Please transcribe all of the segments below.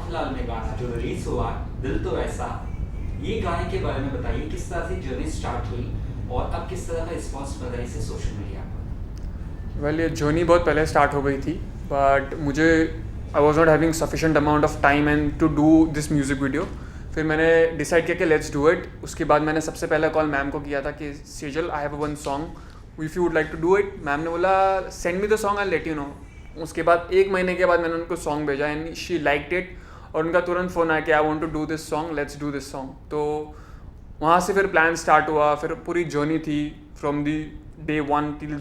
फिलहाल में गाना जो रिलीज हुआ दिल तो ऐसा, ये गाने के बारे में बताइए, किस तरह से जर्नी स्टार्ट हुई और अब किस तरह का रिस्पॉन्स मिल रहा है इसे सोशल मीडिया पर? वेल ये जर्नी बहुत पहले स्टार्ट हो गई थी, बट मुझे I was not having sufficient amount of time and to do this music video. फिर मैंने डिसाइड किया कि लेट्स डू इट। उसके बाद मैंने सबसे पहले कॉल मैम को किया था कि Sejal I have one song, if you would like to do it. Ma'am ने बोला send me the song I let you know. उसके बाद 1 महीने के बाद मैंने उनको सॉन्ग भेजा एंड शी लाइक्ड इट, और उनका तुरंत फ़ोन आया कि I want to do this song, let's do this song. तो वहाँ से फिर प्लान स्टार्ट हुआ, फिर पूरी जर्नी थी from the day 1 till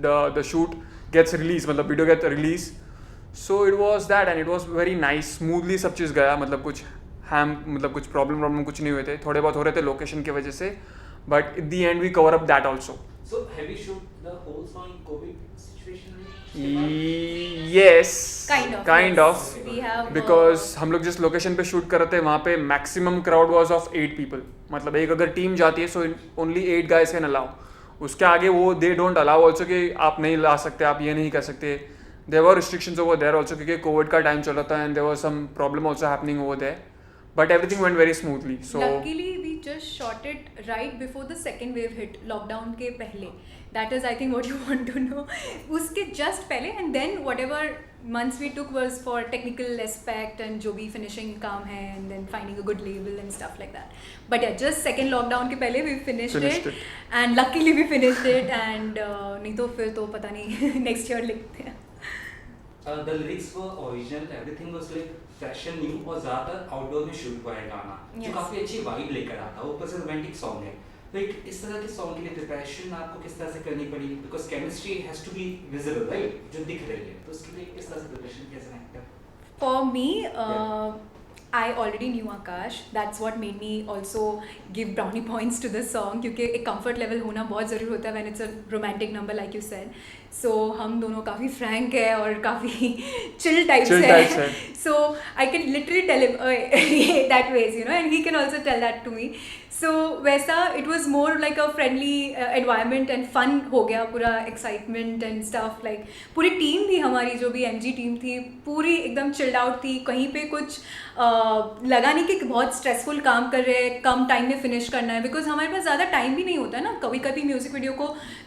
the shoot gets release, मतलब video get release. So it was that and it was very nice, smoothly सब चीज़ गया, मतलब कुछ प्रॉब्लम कुछ नहीं हुए थे, थोड़े बहुत हो रहे थे लोकेशन की वजह से, but in the end we cover up that also. So have you shoot the whole song in COVID situation? Yes, kind of. We have Because हम लोग जिस लोकेशन पे शूट कर रहे थे वहाँ पे maximum crowd was of 8 people, मतलब एक अगर टीम जाती है so only 8 guys can allow. उसके आगे वो दे डोंट अलाउ ऑल्सो कि आप नहीं ला सकते, आप ये नहीं कर सकते। There were restrictions over there also, क्योंकि कोविड का टाइम चल रहा था and there was some problem also happening over there, but everything went very smoothly. So luckily we just shot it right before the second wave hit, lockdown के पहले। That is I think what you want to know। उसके just पहले, and then whatever months we took was for technical aspect and जो भी finishing काम है, and then finding a good label and stuff like that। But yeah, just second lockdown के पहले we finished it and luckily we finished it and नहीं तो फिर तो पता नहीं next year लिखते हैं। The lyrics were original, everything was like fresh and new, और ज़्यादातर आउटडोर में शूट हुआ है गाना, जो काफ़ी अच्छी वाइब लेकर आता है, ऊपर से रोमांटिक सॉन्ग है। तो एक इस तरह के सॉन्ग के लिए प्रिपरेशन आपको किस तरह से करनी पड़ी? Because chemistry has to be visible, right, जो दिख रही है, तो उसके लिए किस तरह से प्रिपरेशन कैसे रहता है? For me, I already knew Akash. That's what made me also give brownie points to the song, क्योंकि एक comfort level होना बहुत ज़रूरी होता है when it's a romantic number like you said. So हम दोनों काफ़ी frank है और काफ़ी chill types है. So I can literally tell him that ways, you know, and he can also tell that to me. So वैसा it was more like a friendly environment and fun हो गया, पूरा excitement and stuff, like पूरी team थी हमारी, जो भी MG team थी पूरी एकदम chilled out थी। कहीं पे कुछ लगा नहीं कि बहुत स्ट्रेसफुल काम कर रहे हैं, कम टाइम में फिनिश करना है, बिकॉज हमारे पास ज़्यादा टाइम भी नहीं होता है ना। कभी कभी म्यूज़िक वीडियो को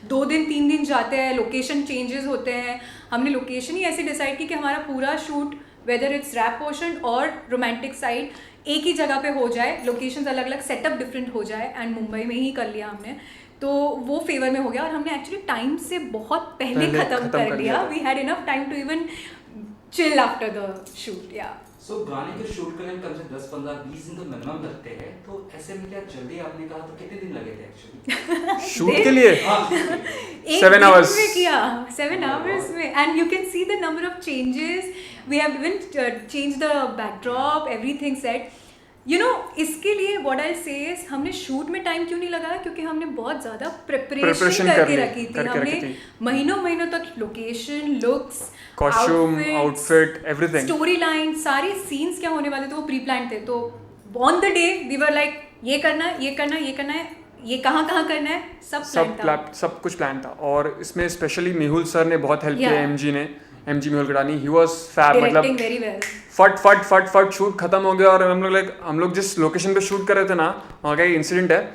2 दिन 3 दिन जाते हैं, लोकेशन चेंजेस होते हैं। हमने लोकेशन ही ऐसी डिसाइड की कि हमारा पूरा shoot whether it's rap portion और रोमांटिक साइड एक ही जगह पे हो जाए, लोकेशंस अलग अलग, सेटअप डिफरेंट हो जाए, एंड मुंबई में ही कर लिया हमने, तो वो फेवर में हो गया। और हमने एक्चुअली टाइम से बहुत पहले ख़त्म कर लिया। We had enough time to even chill after the shoot. या सो गाने के शूट करने में कम से 10, 15, 20 दिन तो मिनिमम लगते हैं, तो ऐसे में क्या जल्दी आपने कहा तो कितने दिन लगे थे एक्चुअली शूट के लिए? 7 hours में किया, 7 hours में, and you can see the number of changes. We have even change the backdrop, everything set, you know. इसके लिए व्हाट आई से इज, हमने शूट में टाइम क्यों नहीं लगाया, क्योंकि हमने बहुत ज़्यादा प्रिपरेशन करके रखी थी। हमने महीनों तक location, looks, costume, outfit, everything, story line, सारे सीन्स क्या होने वाले थे वो प्री प्लान थे। तो on the day we were like ये करना है, ये करना है, ये करना है, ये कहाँ करना है, सब कुछ प्लान था। और इसमें स्पेशली मेहुल सर ने बहुत हेल्प किया, MG Mehul Gadani, he was fab, मतलब फट शूट खत्म हो गया। और हम लोग जिस लोकेशन पे शूट कर रहे थे ना, वहाँ का इंसिडेंट है,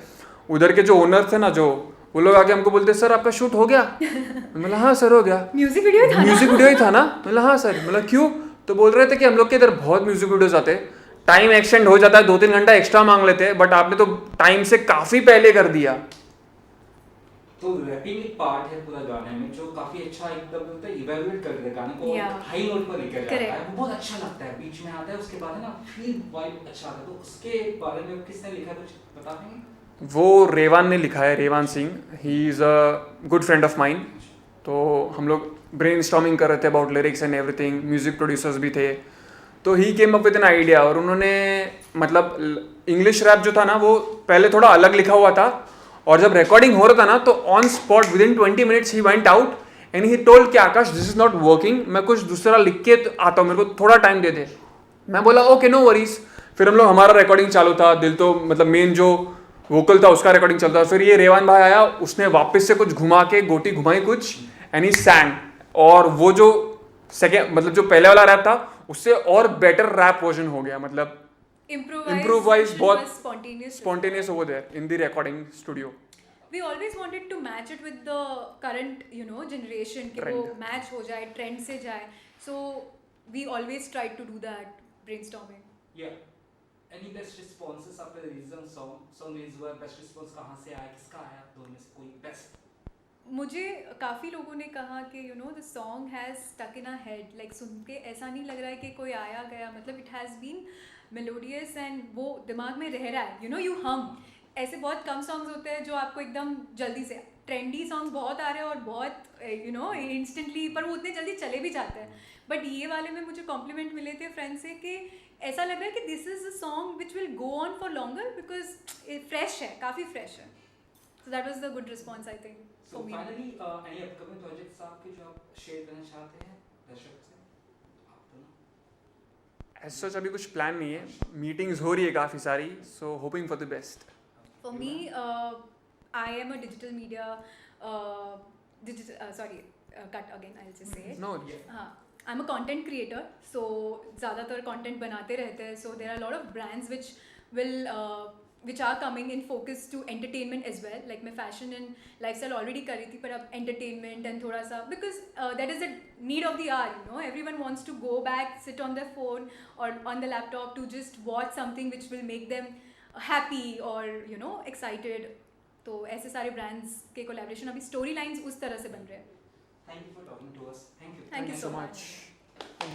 उधर के जो ओनर थे ना, जो वो लोग आके हमको बोलते सर आपका शूट हो गया। मतलब हाँ सर हो गया, म्यूजिक वीडियो ही था ना। मतलब हाँ सर, मतलब क्यों? तो बोल रहे थे कि हम लोग के इधर बहुत म्यूजिक वीडियोस आते हैं, टाइम एक्सटेंड हो जाता है, 2-3 घंटा एक्स्ट्रा मांग लेते हैं, बट आपने तो टाइम से काफी पहले कर दिया। तो रैपिंग एक पार्ट है पूरा गाने में जो काफी अच्छा एकदम होता है, इवैल्यूएट करके गाने को हाई नोट पर लेकर जाता है, वो बहुत अच्छा लगता है। बीच में आता है, उसके बाद है ना फील वाइब अच्छा आता है। तो उसके बारे में किसने लिखा है, कुछ बता देंगे? वो रेवान ने लिखा है, Revan Singh, he is a good friend of mine. तो हम लोग ब्रेनस्टॉर्मिंग कर रहे थे about lyrics and everything, music producers भी थे, तो he came up with an idea. और उन्होंने मतलब इंग्लिश रैप जो था ना वो पहले थोड़ा अलग लिखा हुआ था, और जब रिकॉर्डिंग हो रहा था ना तो on spot with in 20 minutes he went out and he told कि आकाश दिस इज नॉट वर्किंग, मैं कुछ दूसरा लिख के आता हूँ, मेरे को थोड़ा टाइम दे दे। मैं बोला ओके नो वरीज। फिर हम लोग, हमारा रिकॉर्डिंग चालू था, दिल तो मतलब मेन जो वोकल था उसका रिकॉर्डिंग चलता था। फिर ये रेवान भाई आया, उसने वापस से कुछ घुमा के गोटी घुमाई कुछ, एंड ही सैंग। और वो जो सेकेंड मतलब जो पहले वाला रैप था उससे और बेटर रैप वर्जन हो गया, मतलब improvise बहुत spontaneous over there in the recording studio. We always wanted to match it with the current, generation, कि वो Trend. match हो जाए, trend से जाए. So we always tried to do that brainstorming. Yeah. Any best responses after the release of song release हुआ, best response कहाँ से आया, किसका आया, दोनों में से कोई best? मुझे काफ़ी लोगों ने कहा कि the song has stuck in our head, like सुन के ऐसा नहीं लग रहा है कि कोई आया गया, मतलब it has been melodious and वो दिमाग में रह रहा है, you hum. ऐसे बहुत कम सॉन्ग्स होते हैं जो आपको एकदम जल्दी से, ट्रेंडी सॉन्ग बहुत आ रहे हैं और बहुत इंस्टेंटली, पर वो उतने जल्दी चले भी जाते हैं. बट ये वाले में मुझे कॉम्प्लीमेंट मिले थे फ्रेंड से कि ऐसा लग रहा है कि this is a song which will go on for longer because fresh है, काफ़ी फ्रेश है. So that was the good response I think. So finally, any upcoming projects आपके जो आप शेयर करना चाहते हैं दर्शक से? आप दोनों? As such अभी कुछ प्लान नहीं है, मीटिंग्स हो रही है काफ़ी सारी, सो hoping for the best. For me, I am a digital media, cut again, I'll just say it. No. हाँ, I'm a content creator, so ज़्यादातर content बनाते रहते हैं. So there are a lot of brands which are coming in focus to entertainment as well. Like मैं fashion and lifestyle already कर रही थी, पर अब entertainment and थोड़ा सा, because that is the need of the hour, everyone wants to go back, sit on their phone or on the laptop to just watch something which will make them happy or excited. तो ऐसे सारे brands के collaboration अभी story lines उस तरह से बन रहे हैं. Thank you for talking to us. Thank you. Thank you so much. much.